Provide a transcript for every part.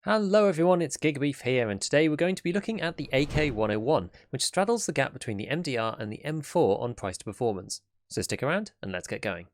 Hello everyone, it's Gigabeef here, and today we're going to be looking at the AK-101, which straddles the gap between the MDR and the M4 on price to performance. So stick around and let's get going.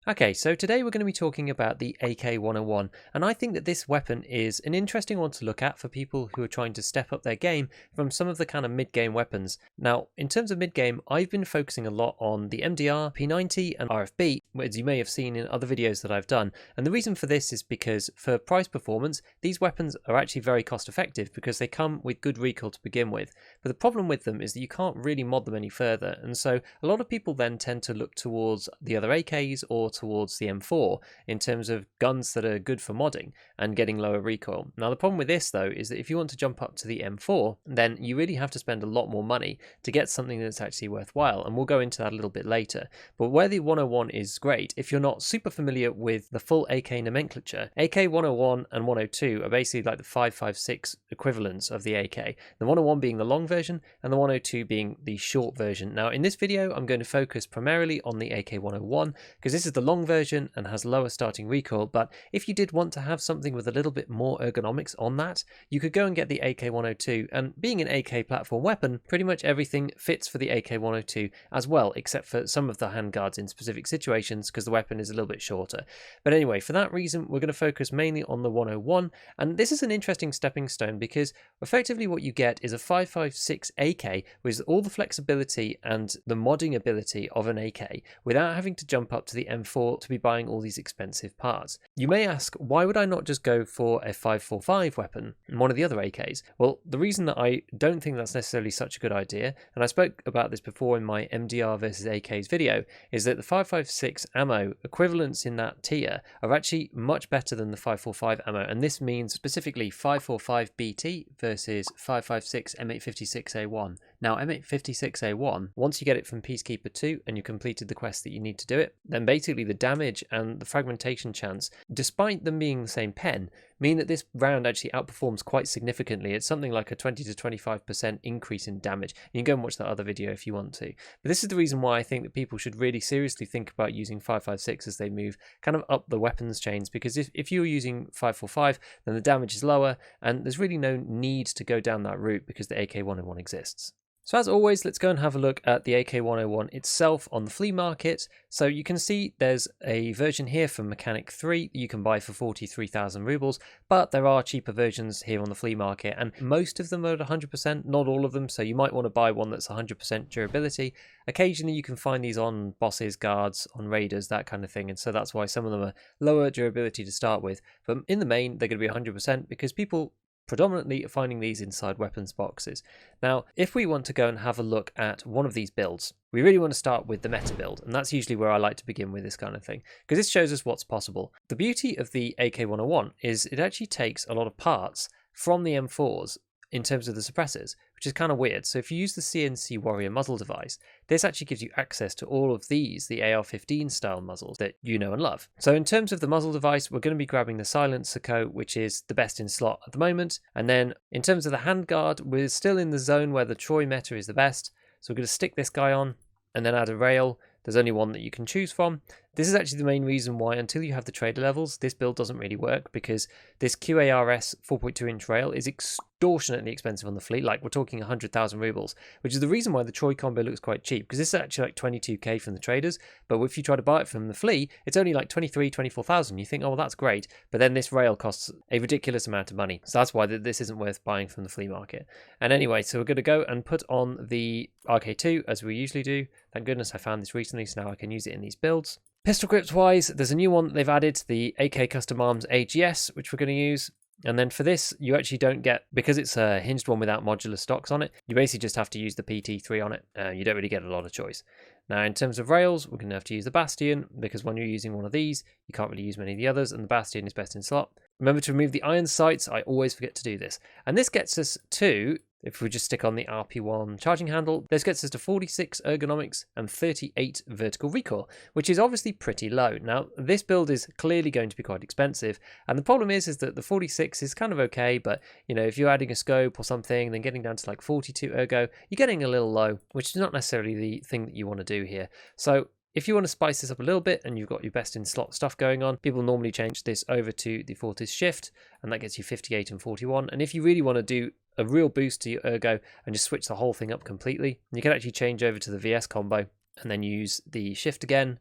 Okay, so today we're going to be talking about the AK-101, and I think that this weapon is an interesting one to look at for people who are trying to step up their game from some of the kind of mid-game weapons. Now, in terms of mid-game, I've been focusing a lot on the MDR, P90 and RFB, as you may have seen in other videos that I've done, and the reason for this is because for price performance, these weapons are actually very cost effective because they come with good recoil to begin with, but the problem with them is that you can't really mod them any further, and so a lot of people then tend to look towards the other AKs or towards the M4 in terms of guns that are good for modding and getting lower recoil. Now the problem with this though is that if you want to jump up to the M4, then you really have to spend a lot more money to get something that's actually worthwhile, and we'll go into that a little bit later. But where the 101 is great, if you're not super familiar with the full AK nomenclature, AK-101 and 102 are basically like the 5.56 equivalents of the AK, the 101 being the long version and the 102 being the short version. Now in this video I'm going to focus primarily on the AK-101 because this is the long version and has lower starting recoil, but if you did want to have something with a little bit more ergonomics on that, you could go and get the AK-102, and being an AK platform weapon, pretty much everything fits for the AK-102 as well, except for some of the handguards in specific situations because the weapon is a little bit shorter. But anyway, for that reason we're going to focus mainly on the 101, and this is an interesting stepping stone because effectively what you get is a 5.56 AK with all the flexibility and the modding ability of an AK without having to jump up to the M4 to be buying all these expensive parts. You may ask, why would I not just go for a 5.45 weapon and one of the other AKs? Well, the reason that I don't think that's necessarily such a good idea, and I spoke about this before in my MDR versus AKs video, is that the 5.56 ammo equivalents in that tier are actually much better than the 5.45 ammo, and this means specifically 5.45 BT versus 5.56 M856A1. Now M856A1, once you get it from Peacekeeper 2 and you've completed the quest that you need to do it, then basically the damage and the fragmentation chance, despite them being the same pen, mean that this round actually outperforms quite significantly. It's something like a 20 to 25% increase in damage. You can go and watch that other video if you want to. But this is the reason why I think that people should really seriously think about using 5.56 as they move kind of up the weapons chains, because if you're using 5.45, then the damage is lower and there's really no need to go down that route because the AK-101 exists. So as always, let's go and have a look at the AK-101 itself on the flea market. So you can see there's a version here from Mechanic 3 that you can buy for 43,000 rubles, but there are cheaper versions here on the flea market, and most of them are at 100%, not all of them, so you might want to buy one that's 100% durability. Occasionally you can find these on bosses, guards, on raiders, that kind of thing, and so that's why some of them are lower durability to start with, but in the main they're going to be 100% because people predominantly finding these inside weapons boxes. Now, if we want to go and have a look at one of these builds, we really want to start with the meta build, and that's usually where I like to begin with this kind of thing, because this shows us what's possible. The beauty of the AK-101 is it actually takes a lot of parts from the M4s in terms of the suppressors, which is kind of weird. So if you use the CNC Warrior muzzle device, this actually gives you access to all of these, the AR-15 style muzzles that you know and love. So in terms of the muzzle device, we're going to be grabbing the Silencer coat, which is the best in slot at the moment. And then in terms of the handguard, we're still in the zone where the Troy meta is the best. So we're going to stick this guy on and then add a rail. There's only one that you can choose from. This is actually the main reason why, until you have the trader levels, this build doesn't really work, because this QARS 4.2 inch rail is extortionately expensive on the fleet. Like, we're talking 100,000 rubles, which is the reason why the Troy combo looks quite cheap, because this is actually like 22k from the traders, but if you try to buy it from the flea, it's only like 24,000. You think, oh well, that's great, but then this rail costs a ridiculous amount of money, so that's why this isn't worth buying from the flea market. And anyway, so we're going to go and put on the RK2 as we usually do. Thank goodness I found this recently, so now I can use it in these builds. Pistol grips wise, there's a new one that they've added, the AK Custom Arms AGS, which we're going to use. And then for this, you actually don't get, because it's a hinged one without modular stocks on it, you basically just have to use the PT3 on it. You don't really get a lot of choice. Now, in terms of rails, we're going to have to use the Bastion, because when you're using one of these, you can't really use many of the others, and the Bastion is best in slot. Remember to remove the iron sights. I always forget to do this. And this gets us to, if we just stick on the RP1 charging handle, this gets us to 46 ergonomics and 38 vertical recoil, which is obviously pretty low. Now, this build is clearly going to be quite expensive, and the problem is that the 46 is kind of okay, but you know, if you're adding a scope or something, then getting down to like 42 ergo, you're getting a little low, which is not necessarily the thing that you want to do here. So if you want to spice this up a little bit and you've got your best in slot stuff going on, people normally change this over to the Fortis shift, and that gets you 58 and 41. And if you really want to do a real boost to your ergo and just switch the whole thing up completely, you can actually change over to the VS combo and then use the shift again.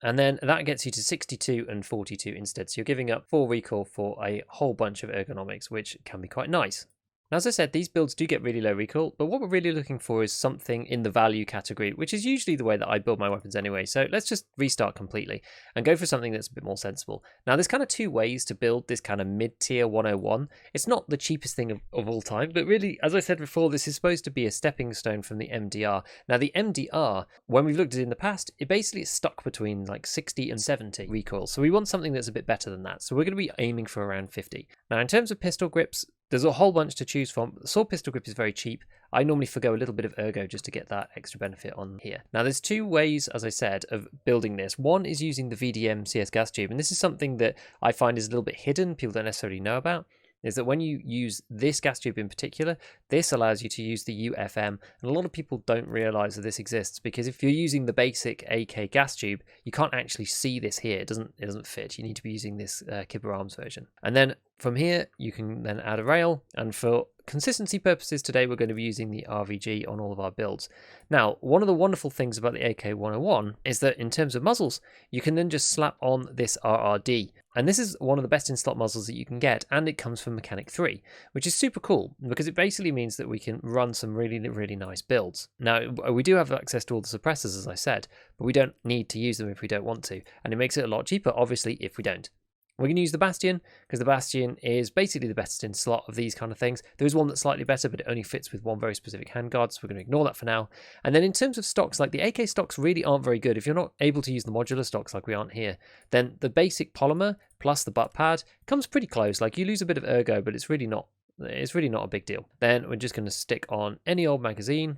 And then that gets you to 62 and 42 instead. So you're giving up 4 recoil for a whole bunch of ergonomics, which can be quite nice. Now, as I said, these builds do get really low recoil, but what we're really looking for is something in the value category, which is usually the way that I build my weapons anyway. So let's just restart completely and go for something that's a bit more sensible. Now, there's kind of 2 ways to build this kind of mid-tier 101. It's not the cheapest thing of all time, but really, as I said before, this is supposed to be a stepping stone from the MDR. Now, the MDR, when we've looked at it in the past, it basically is stuck between like 60 and 70 recoil. So we want something that's a bit better than that. So we're going to be aiming for around 50. Now, in terms of pistol grips, there's a whole bunch to choose from. The sword pistol grip is very cheap. I normally forgo a little bit of ergo just to get that extra benefit on here. Now, there's 2 ways, as I said, of building this. One is using the VDM CS gas tube, and this is something that I find is a little bit hidden, people don't necessarily know about, is that when you use this gas tube in particular, this allows you to use the UFM, and a lot of people don't realize that this exists, because if you're using the basic AK gas tube, you can't actually see this here. It doesn't fit. You need to be using this Kibber Arms version. And then from here, you can then add a rail, and for consistency purposes today, we're going to be using the RVG on all of our builds. Now, one of the wonderful things about the AK-101 is that in terms of muzzles, you can then just slap on this RRD. And this is one of the best in slot muzzles that you can get, and it comes from Mechanic 3, which is super cool because it basically means that we can run some really, really nice builds. Now, we do have access to all the suppressors, as I said, but we don't need to use them if we don't want to, and it makes it a lot cheaper, obviously, if we don't. We're going to use the Bastion because the Bastion is basically the best in slot of these kind of things. There is one that's slightly better, but it only fits with one very specific handguard, so we're going to ignore that for now. And then in terms of stocks, like the AK stocks really aren't very good. If you're not able to use the modular stocks like we aren't here, then the basic polymer plus the butt pad comes pretty close. Like you lose a bit of ergo, but it's really not a big deal. Then we're just going to stick on any old magazine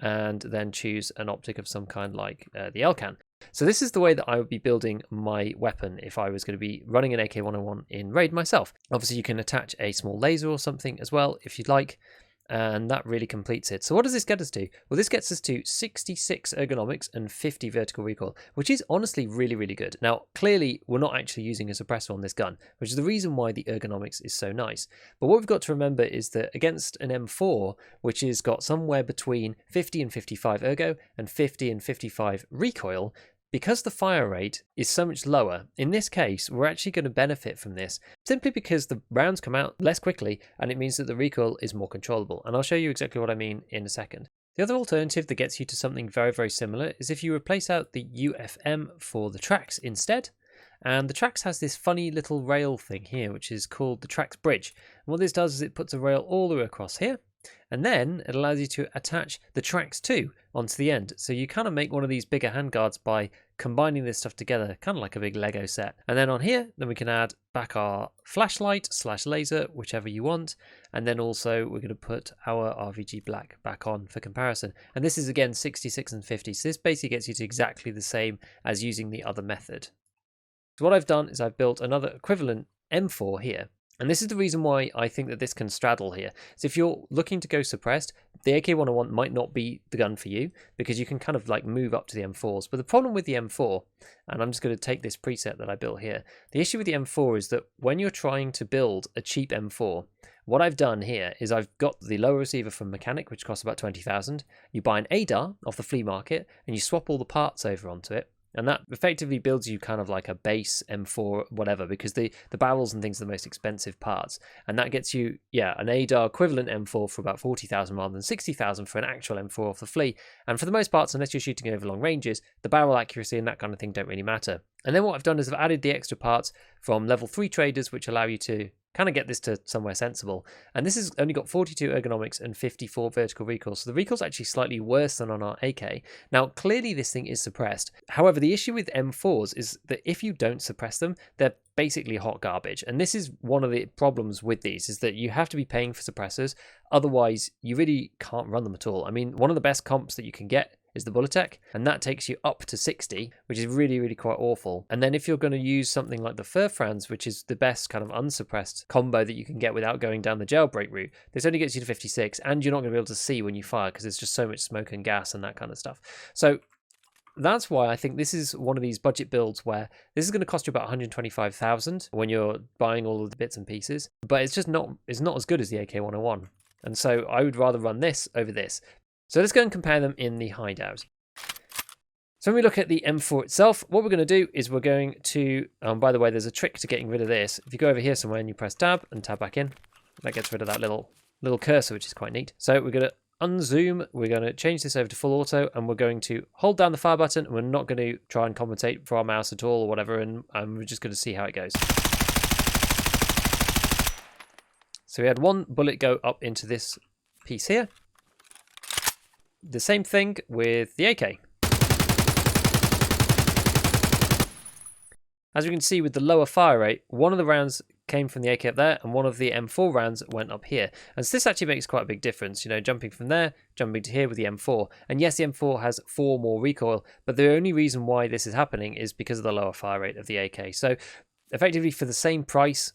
and then choose an optic of some kind like the Elcan. So this is the way that I would be building my weapon if I was going to be running an AK-101 in Raid myself. Obviously, you can attach a small laser or something as well if you'd like, and that really completes it. So what does this get us to? Well, this gets us to 66 ergonomics and 50 vertical recoil, which is honestly really, really good. Now, clearly, we're not actually using a suppressor on this gun, which is the reason why the ergonomics is so nice. But what we've got to remember is that against an M4, which has got somewhere between 50 and 55 ergo and 50 and 55 recoil, because the fire rate is so much lower, in this case, we're actually going to benefit from this simply because the rounds come out less quickly and it means that the recoil is more controllable. And I'll show you exactly what I mean in a second. The other alternative that gets you to something very, very similar is if you replace out the UFM for the tracks instead. And the tracks has this funny little rail thing here, which is called the tracks bridge. And what this does is it puts a rail all the way across here. And then it allows you to attach the tracks too onto the end. So you kind of make one of these bigger handguards by combining this stuff together, kind of like a big Lego set. And then on here, then we can add back our flashlight / laser, whichever you want. And then also we're going to put our RVG black back on for comparison. And this is again 66 and 50. So this basically gets you to exactly the same as using the other method. So what I've done is I've built another equivalent M4 here. And this is the reason why I think that this can straddle here. So if you're looking to go suppressed, the AK-101 might not be the gun for you because you can kind of like move up to the M4s. But the problem with the M4, and I'm just going to take this preset that I built here. The issue with the M4 is that when you're trying to build a cheap M4, what I've done here is I've got the lower receiver from Mechanic, which costs about 20,000. You buy an ADAR off the flea market and you swap all the parts over onto it. And that effectively builds you kind of like a base M4 whatever, because the barrels and things are the most expensive parts. And that gets you, an ADAR equivalent M4 for about 40,000 rather than 60,000 for an actual M4 off the flea. And for the most parts, unless you're shooting over long ranges, the barrel accuracy and that kind of thing don't really matter. And then what I've done is I've added the extra parts from level 3 traders, which allow you to kind of get this to somewhere sensible. And this has only got 42 ergonomics and 54 vertical recoil. So the recoil's actually slightly worse than on our AK. Now, clearly this thing is suppressed. However, the issue with M4s is that if you don't suppress them, they're basically hot garbage. And this is one of the problems with these, is that you have to be paying for suppressors. Otherwise, you really can't run them at all. I mean, one of the best comps that you can get is the Bulletech, and that takes you up to 60, which is really, really quite awful. And then if you're going to use something like the Furfrans, which is the best kind of unsuppressed combo that you can get without going down the jailbreak route, this only gets you to 56, and you're not going to be able to see when you fire because there's just so much smoke and gas and that kind of stuff. So that's why I think this is one of these budget builds where this is going to cost you about 125,000 when you're buying all of the bits and pieces, but it's not as good as the AK-101. And so I would rather run this over this. So let's go and compare them in the hideout. So when we look at the M4 itself, what we're going to do is we're going to, by the way, there's a trick to getting rid of this. If you go over here somewhere and you press tab and tab back in, that gets rid of that little cursor, which is quite neat. So we're going to unzoom, we're going to change this over to full auto, and we're going to hold down the fire button, and we're not going to try and compensate for our mouse at all or whatever, and we're just going to see how it goes. So we had one bullet go up into this piece here. The same thing with the AK. As we can see with the lower fire rate, one of the rounds came from the AK up there and one of the M4 rounds went up here. And so this actually makes quite a big difference, you know, jumping from there, jumping to here with the M4. And yes, the M4 has 4 more recoil, but the only reason why this is happening is because of the lower fire rate of the AK. So effectively for the same price,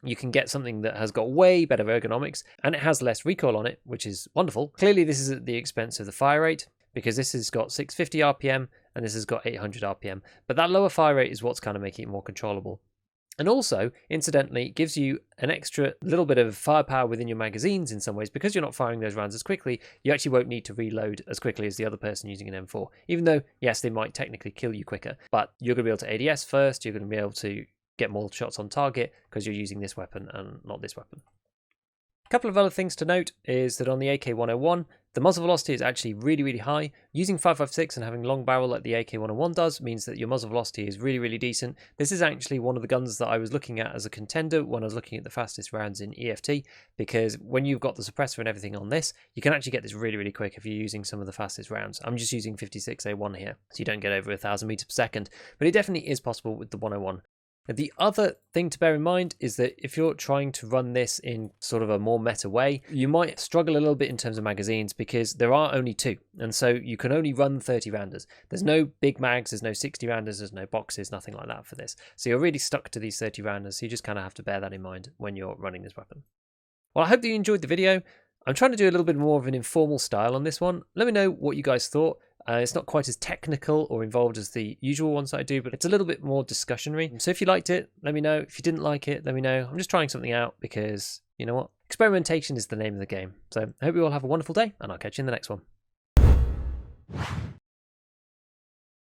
you can get something that has got way better ergonomics and it has less recoil on it, which is wonderful. Clearly this is at the expense of the fire rate, because this has got 650 RPM and this has got 800 RPM. But that lower fire rate is what's kind of making it more controllable. And also, incidentally, it gives you an extra little bit of firepower within your magazines in some ways. Because you're not firing those rounds as quickly, you actually won't need to reload as quickly as the other person using an M4. Even though, yes, they might technically kill you quicker, but you're going to be able to ADS first, you're going to be able to get more shots on target because you're using this weapon and not this weapon. A couple of other things to note is that on the AK-101, the muzzle velocity is actually really, really high. Using 5.56 and having long barrel like the AK-101 does means that your muzzle velocity is really, really decent. This is actually one of the guns that I was looking at as a contender when I was looking at the fastest rounds in EFT, because when you've got the suppressor and everything on this, you can actually get this really, really quick if you're using some of the fastest rounds. I'm just using 56A1 here, so you don't get over 1,000 meters per second, but it definitely is possible with the 101. Now, the other thing to bear in mind is that if you're trying to run this in sort of a more meta way, you might struggle a little bit in terms of magazines because there are only 2. And so you can only run 30 rounders. There's no big mags, there's no 60 rounders, there's no boxes, nothing like that for this. So you're really stuck to these 30 rounders. So you just kind of have to bear that in mind when you're running this weapon. Well, I hope that you enjoyed the video. I'm trying to do a little bit more of an informal style on this one. Let me know what you guys thought. It's not quite as technical or involved as the usual ones that I do, but it's a little bit more discussionary. So if you liked it, let me know. If you didn't like it, let me know. I'm just trying something out because, you know what? Experimentation is the name of the game. So I hope you all have a wonderful day, and I'll catch you in the next one.